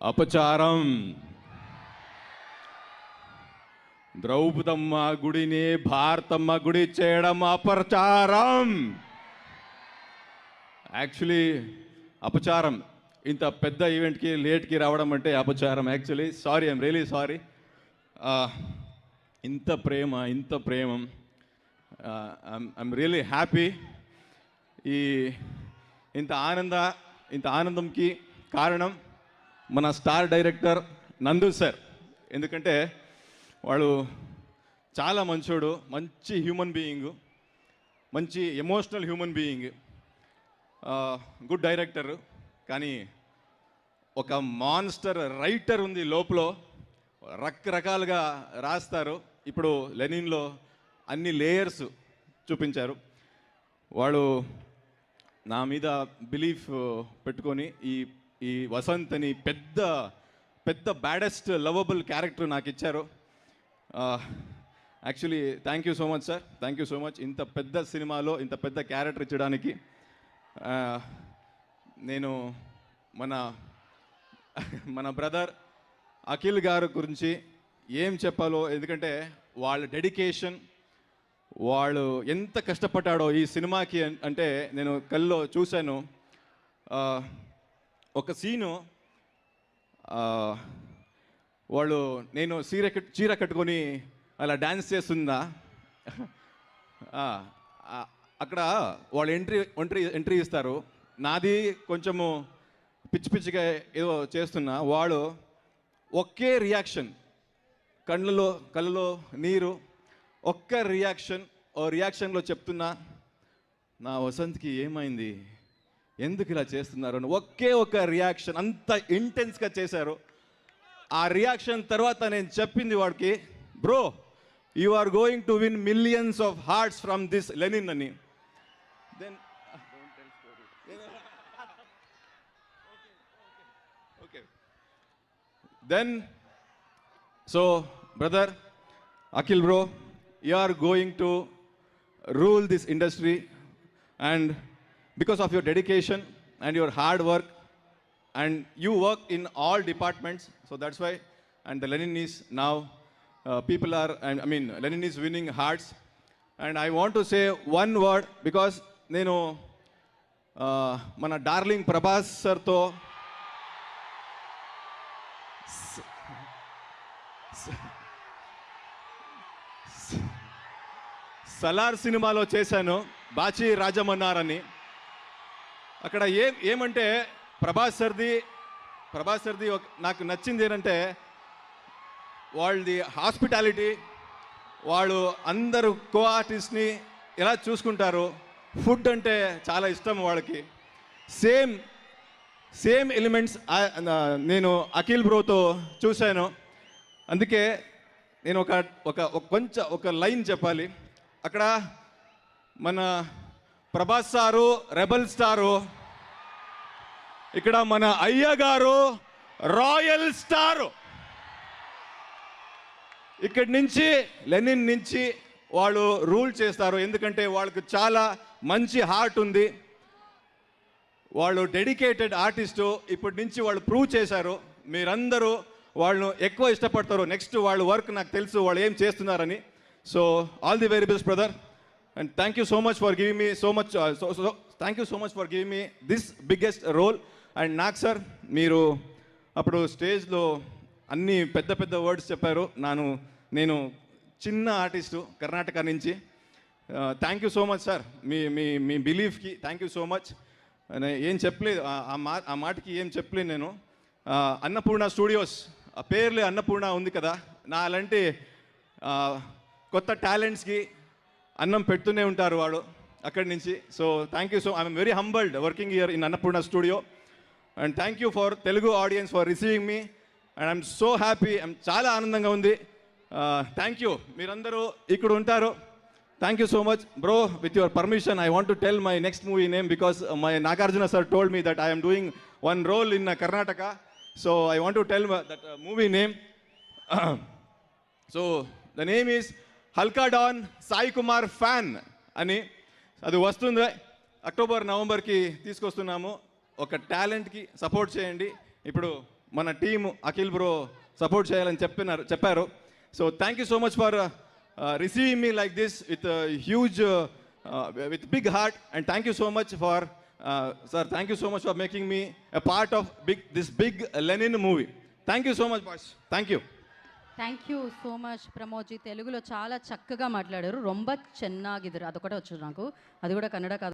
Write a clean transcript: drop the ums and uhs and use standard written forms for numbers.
అపచారం. ద్రౌపదమ్మ గుడిని భారతమ్మ గుడి చేయడం అపచారం. యాక్చువల్లీ అపచారం. ఇంత పెద్ద ఈవెంట్కి లేట్కి రావడం అంటే అపచారం. Actually sorry, I'm really sorry. ఇంత ప్రేమం. I'm really happy. ఇంత ఆనందంకి కారణం మన స్టార్ డైరెక్టర్ నందు సార్. ఎందుకంటే వాడు చాలా మంచోడు, మంచి హ్యూమన్ బీయింగ్, మంచి emotional human being, good director. కానీ ఒక మాన్స్టర్ రైటర్ ఉంది లోపల, రకరకాలుగా రాస్తారు. ఇప్పుడు లెనిన్లో అన్ని లేయర్స్ చూపించారు. వాడు నా మీద బిలీఫ్ పెట్టుకొని ఈ వసంత్ అని పెద్ద బ్యాడెస్ట్ లవబుల్ క్యారెక్టర్ నాకు ఇచ్చారు. Actually thank you so much sir, thank you so much. ఇంత పెద్ద సినిమాలో ఇంత పెద్ద క్యారెక్టర్ ఇచ్చడానికి నేను మన బ్రదర్ అఖిల్ గారు గురించి ఏం చెప్పాలో, ఎందుకంటే వాళ్ళ డెడికేషన్, వాళ్ళు ఎంత కష్టపడ్డాడో ఈ సినిమాకి అంటే నేను కల్లో చూశాను. ఒక సీను, వాళ్ళు నేను చీర కట్టుకొని అలా డ్యాన్స్ చేస్తుందా, అక్కడ వాళ్ళు ఎంట్రీ ఇస్తారు. నాది కొంచెము పిచ్చిగా ఏదో చేస్తున్నా, వాడు ఒకే రియాక్షన్, కళ్ళలో నీరు, ఒక్క రియాక్షన్లో చెప్తున్నా, నా వసంత్కి ఏమైంది, ఎందుకు ఇలా చేస్తున్నారు అని ఒక్క రియాక్షన్, అంత ఇంటెన్స్గా చేశారు. ఆ రియాక్షన్ తర్వాత నేను చెప్పింది వాడికి, bro you are going to win millions of hearts from this Lenin అని. Then Then, so brother Akhil bro, you are going to rule this industry, and because of your dedication and your hard work, and you work in all departments, so that's why, and the Lenin is now Lenin is winning hearts. And I want to say one word, because nenu mana darling Prabhas sir to Salaar సినిమాలో చేశాను, బాచి రాజమన్నారని. అక్కడ ఏమంటే ప్రభాస్ సర్ది నాకు నచ్చింది ఏంటంటే వాళ్ళది hospitality. వాళ్ళు అందరూ కో ఆర్టిస్ట్ని ఎలా చూసుకుంటారు. ఫుడ్ అంటే చాలా ఇష్టం వాళ్ళకి. సేమ్ ఎలిమెంట్స్ నేను అఖిల్ బ్రోతో చూశాను. అందుకే నేను ఒక లైన్ చెప్పాలి. అక్కడ మన ప్రభాస్ సారు రెబల్ స్టారు, ఇక్కడ మన అయ్య గారు రాయల్ స్టారు. ఇక్కడి నుంచి లెనిన్ నుంచి వాళ్ళు రూల్ చేస్తారు. ఎందుకంటే వాళ్ళకి చాలా మంచి హార్ట్ ఉంది, వాళ్ళు డెడికేటెడ్ ఆర్టిస్టు. ఇప్పటి నుంచి వాళ్ళు ప్రూవ్ చేశారు. మీరందరూ వాళ్ళను ఎక్కువ ఇష్టపడతారు. నెక్స్ట్ వాళ్ళ వర్క్ నాకు తెలుసు, వాళ్ళు ఏం చేస్తున్నారని. So all the very best brother, and thank you so much for giving me thank you so much for giving me this biggest role. And నాకు సార్, మీరు అప్పుడు స్టేజ్లో అన్ని పెద్ద వర్డ్స్ చెప్పారు. నేను చిన్న ఆర్టిస్టు కర్ణాటక నుంచి. Thank you so much sir, మీ బిలీఫ్కి థ్యాంక్ యూ సో మచ్. ఏం చెప్పలేదు, ఆ మాటకి ఏం చెప్పలేదు నేను. అన్నపూర్ణ స్టూడియోస్, ఆ పేర్లే అన్నపూర్ణ ఉంది కదా, నా అలాంటి కొత్త టాలెంట్స్కి అన్నం పెడుతూనే ఉంటారు వాడు అక్కడి నుంచి. So thank you. So I'm very humbled working here in Annapurna studio. And thank you for Telugu audience for receiving me, and I'm so happy. చాలా ఆనందంగా ఉంది. Thank you. మీరందరూ ఇక్కడ ఉంటారు. Thank you so much, bro. With your permission, I want to tell my next movie name, because my Nagarjuna sir told me that I am doing one role in Karnataka. So I want to tell that movie name. So the name is Halka Dawn Sai Kumar Fan ani. అది వస్తుంది October నవంబర్కి తీసుకొస్తున్నాము. ఒక టాలెంట్కి support చేయండి. ఇప్పుడు మన team Akhil bro support చేయాలని చెప్పారు. So thank you so much for receiving me like this with huge with big heart, and thank you so much for sir, thank you so much for making me a part of this big Lenin movie. Thank you so much boss, thank you. Thank you so much Pramodji. తెలుగులో చాలా చక్కగా మాట్లాడారు. రొంబ చెన్నాగిద్దరు, అదొకటే వచ్చు నాకు, అది కూడా కన్నడ కాదు.